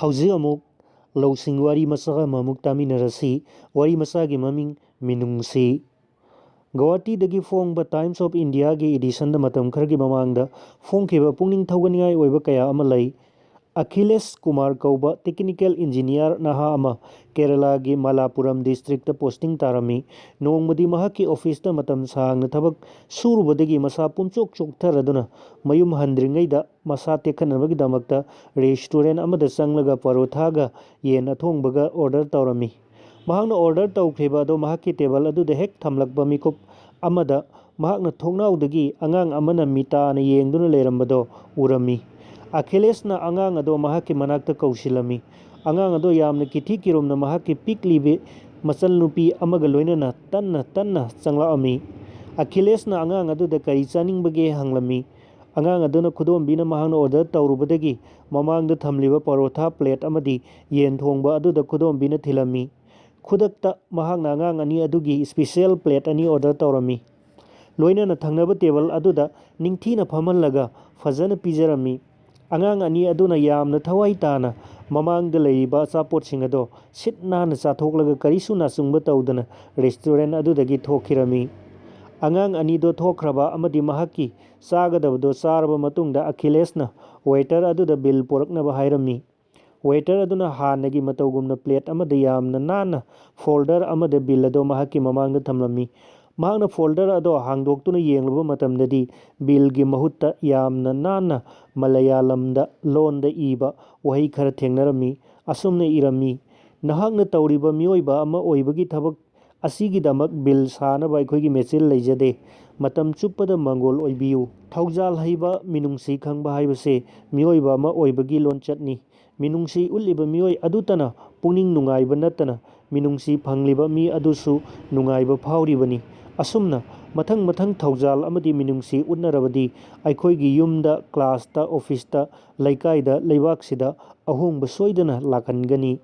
ꯍꯧꯖꯤꯛ ꯑꯃꯨꯛ ꯂꯧꯁꯤꯡ ꯋꯥꯔꯤ ꯃꯆꯥ ꯑꯃꯃꯨꯛ ꯇꯥꯃꯤꯟꯅꯔꯁꯤ꯫ ꯋꯥꯔꯤ ꯃꯆꯥꯒꯤ ꯃꯃꯤꯡ ꯃꯤꯅꯨꯡꯁꯤ꯫ ꯒꯧꯍꯥꯇꯤꯗꯒꯤ ꯐꯣꯡꯕ ꯇꯥꯏꯝꯁ ꯑꯣꯐ ꯏꯟꯗꯤꯌꯥꯒꯤ ꯏꯗꯤꯁꯟꯗ ꯃꯇꯝ ꯈꯔꯒꯤ ꯃꯃꯥꯡꯗ ꯐꯣꯡꯈꯤꯕ ꯄꯨꯛꯅꯤꯡ ꯊꯧꯒꯠꯅꯤꯡꯉꯥꯏ ꯑꯣꯏꯕ ꯀꯌꯥ ꯑꯃ ꯂꯩ꯫ ꯑꯈꯤꯂꯦꯁ ꯀꯨꯃꯥꯔ ꯀꯧꯕ ꯇꯦꯛꯅꯤꯀꯦꯜ ꯏꯟꯖꯤꯅꯤꯌꯔ ꯅꯍꯥ ꯑꯃ ꯀꯦꯔꯂꯥꯒꯤ ꯃꯂꯥꯄꯨꯔꯝ ꯗꯤꯁꯇ꯭ꯔꯤꯛꯇ ꯄꯣꯁꯇꯤꯡ ꯇꯥꯔꯝꯃꯤ꯫ ꯅꯣꯡꯃꯗꯤ ꯃꯍꯥꯛꯀꯤ ꯑꯣꯐꯤꯁꯇ ꯃꯇꯝ ꯁꯥꯡꯅ ꯊꯕꯛ ꯁꯨꯔꯨꯕꯗꯒꯤ ꯃꯁꯥ ꯄꯨꯝꯆꯣꯛ ꯆꯣꯛꯊꯔꯗꯨꯅ ꯃꯌꯨꯝ ꯍꯟꯗ꯭ꯔꯤꯉꯩꯗ ꯃꯁꯥ ꯇꯦꯛꯈꯠꯅꯕꯒꯤꯗꯃꯛꯇ ꯔꯦꯁꯇꯨꯔꯦꯟ ꯑꯃꯗ ꯆꯪꯂꯒ ꯄꯔꯣꯊꯥꯒ ꯌꯦꯟ ꯑꯊꯣꯡꯕꯒ ꯑꯣꯔꯗꯔ ꯇꯧꯔꯝꯃꯤ꯫ ꯃꯍꯥꯛꯅ ꯑꯣꯔꯗꯔ ꯇꯧꯈ꯭ꯔꯤꯕ ꯑꯗꯨ ꯃꯍꯥꯛꯀꯤ ꯇꯦꯕꯜ ꯑꯗꯨꯗ ꯍꯦꯛ ꯊꯝꯂꯛꯄ ꯃꯤꯀꯨꯞ ꯑꯃꯗ ꯃꯍꯥꯛꯅ ꯊꯣꯡꯅꯥꯎꯗꯒꯤ ꯑꯉꯥꯡ ꯑꯃꯅ ꯃꯤꯇꯥꯅ ꯌꯦꯡꯗꯨꯅ ꯂꯩꯔꯝꯕꯗꯣ ꯎꯔꯝꯃꯤ꯫ ꯑꯈꯤꯂꯦꯁꯅ ꯑꯉꯥꯡ ꯑꯗꯣ ꯃꯍꯥꯛꯀꯤ ꯃꯅꯥꯛꯇ ꯀꯧꯁꯤꯜꯂꯝꯃꯤ꯫ ꯑꯉꯥꯡ ꯑꯗꯣ ꯌꯥꯝꯅ ꯀꯤꯊꯤ ꯀꯤꯔꯨꯝꯅ ꯃꯍꯥꯛꯀꯤ ꯄꯤꯛꯂꯤꯕꯤ ꯃꯆꯟꯅꯨꯄꯤ ꯑꯃꯒ ꯂꯣꯏꯅꯅ ꯇꯟꯅ ꯇꯟꯅ ꯆꯪꯂꯛꯑꯝꯃꯤ꯫ ꯑꯈꯤꯂꯦꯁꯅ ꯑꯉꯥꯡ ꯑꯗꯨꯗ ꯀꯔꯤ ꯆꯥꯅꯤꯡꯕꯒꯦ ꯍꯪꯂꯝꯃꯤ꯫ ꯑꯉꯥꯡ ꯑꯗꯨꯅ ꯈꯨꯗꯣꯝꯕꯤꯅ ꯃꯍꯥꯛꯅ ꯑꯣꯔꯗꯔ ꯇꯧꯔꯨꯕꯗꯒꯤ ꯃꯃꯥꯡꯗ ꯊꯝꯂꯤꯕ ꯄꯔꯣꯊꯥ ꯄ꯭ꯂꯦꯠ ꯑꯃꯗꯤ ꯌꯦꯟ ꯊꯣꯡꯕ ꯑꯗꯨꯗ ꯈꯨꯗꯣꯝꯕꯤꯅ ꯊꯤꯜꯂꯝꯃꯤ꯫ ꯈꯨꯗꯛꯇ ꯃꯍꯥꯛꯅ ꯑꯉꯥꯡ ꯑꯅꯤ ꯑꯗꯨꯒꯤ ꯁ꯭ꯄꯤꯁꯦꯜ ꯄ꯭ꯂꯦꯠ ꯑꯅꯤ ꯑꯣꯔꯗꯔ ꯇꯧꯔꯝꯃꯤ꯫ ꯂꯣꯏꯅꯅ ꯊꯪꯅꯕ ꯇꯦꯕꯜ ꯑꯗꯨꯗ ꯅꯤꯡꯊꯤꯅ ꯐꯝꯍꯜꯂꯒ ꯐꯖꯅ ꯄꯤꯖꯔꯝꯃꯤ꯫ ꯑꯉꯥꯡ ꯑꯅꯤ ꯑꯗꯨꯅ ꯌꯥꯝꯅ ꯊꯋꯥꯏ ꯇꯥꯅ ꯃꯃꯥꯡꯗ ꯂꯩꯔꯤꯕ ꯑꯆꯥꯄꯣꯠꯁꯤꯡ ꯑꯗꯣ ꯁꯤꯠ ꯅꯥꯟꯅ ꯆꯥꯊꯣꯛꯂꯒ ꯀꯔꯤꯁꯨ ꯅꯥꯆꯨꯡꯕ ꯇꯧꯗꯅ ꯔꯦꯁꯇꯨꯔꯦꯟ ꯑꯗꯨꯗꯒꯤ ꯊꯣꯛꯈꯤꯔꯝꯃꯤ꯫ ꯑꯉꯥꯡ ꯑꯅꯤꯗꯣ ꯊꯣꯛꯈ꯭ꯔꯕ ꯑꯃꯗꯤ ꯃꯍꯥꯛꯀꯤ ꯆꯥꯒꯗꯕꯗꯣ ꯆꯥꯔꯕ ꯃꯇꯨꯡꯗ ꯑꯈꯤꯂꯦꯁꯅ ꯋꯦꯇꯔ ꯑꯗꯨꯗ ꯕꯤꯜ ꯄꯣꯔꯛꯅꯕ ꯍꯥꯏꯔꯝꯃꯤ꯫ ꯋꯦꯇꯔ ꯑꯗꯨꯅ ꯍꯥꯟꯅꯒꯤ ꯃꯇꯧꯒꯨꯝꯅ ꯄ꯭ꯂꯦꯠ ꯑꯃꯗ ꯌꯥꯝꯅ ꯅꯥꯟꯅ ꯐꯣꯜꯗꯔ ꯑꯃꯗ ꯕꯤꯜ ꯑꯗꯣ ꯃꯍꯥꯛꯀꯤ ꯃꯃꯥꯡꯗ ꯊꯝꯂꯝꯃꯤ꯫ ꯃꯍꯥꯛꯅ ꯐꯣꯜꯗꯔ ꯑꯗꯣ ꯍꯥꯡꯗꯣꯛꯇꯨꯅ ꯌꯦꯡꯂꯨꯕ ꯃꯇꯝꯗꯗꯤ ꯕꯤꯜꯒꯤ ꯃꯍꯨꯠꯇ ꯌꯥꯝꯅ ꯅꯥꯟꯅ ꯃꯂꯌꯥꯂꯝꯗ ꯂꯣꯟꯗ ꯏꯕ ꯋꯥꯍꯩ ꯈꯔ ꯊꯦꯡꯅꯔꯝꯃꯤ꯫ ꯑꯁꯨꯝꯅ ꯏꯔꯝꯃꯤ: "ꯅꯍꯥꯛꯅ ꯇꯧꯔꯤꯕ ꯃꯤꯑꯣꯏꯕ ꯑꯃ ꯑꯣꯏꯕꯒꯤ ꯊꯕꯛ ꯑꯁꯤꯒꯤꯗꯃꯛ ꯕꯤꯜ ꯁꯥꯅꯕ ꯑꯩꯈꯣꯏꯒꯤ ꯃꯦꯆꯤꯟ ꯂꯩꯖꯗꯦ꯫ ꯃꯇꯝ ꯆꯨꯞꯄꯗ ꯃꯪꯒꯣꯜ ꯑꯣꯏꯕꯤꯌꯨ꯫ ꯊꯧꯖꯥꯜ ꯍꯩꯕ, ꯃꯤꯅꯨꯡꯁꯤ ꯈꯪꯕ ꯍꯥꯏꯕꯁꯦ ꯃꯤꯑꯣꯏꯕ ꯑꯃ ꯑꯣꯏꯕꯒꯤ ꯂꯣꯟꯆꯠꯅꯤ꯫ ꯃꯤꯅꯨꯡꯁꯤ ꯎꯠꯂꯤꯕ ꯃꯤꯑꯣꯏ ꯑꯗꯨꯇꯅ ꯄꯨꯛꯅꯤꯡ ꯅꯨꯡꯉꯥꯏꯕ ꯅꯠꯇꯅ ꯃꯤꯅꯨꯡꯁꯤ ꯐꯪꯂꯤꯕ ꯃꯤ ꯑꯗꯨꯁꯨ ꯅꯨꯡꯉꯥꯏꯕ ꯐꯥꯎꯔꯤꯕꯅꯤ꯫ ꯑꯁꯨꯝꯅ ꯃꯊꯪ ꯃꯊꯪ ꯊꯧꯖꯥꯜ ꯑꯃꯗꯤ ꯃꯤꯅꯨꯡꯁꯤ ꯎꯠꯅꯔꯕꯗꯤ ꯑꯩꯈꯣꯏꯒꯤ ꯌꯨꯝꯗ, ꯀ꯭ꯂꯥꯁꯇ, ꯑꯣꯐꯤꯁꯇ, ꯂꯩꯀꯥꯏꯗ, ꯂꯩꯕꯥꯛꯁꯤꯗ ꯑꯍꯣꯡꯕ ꯁꯣꯏꯗꯅ ꯂꯥꯛꯍꯟꯒꯅꯤ"꯫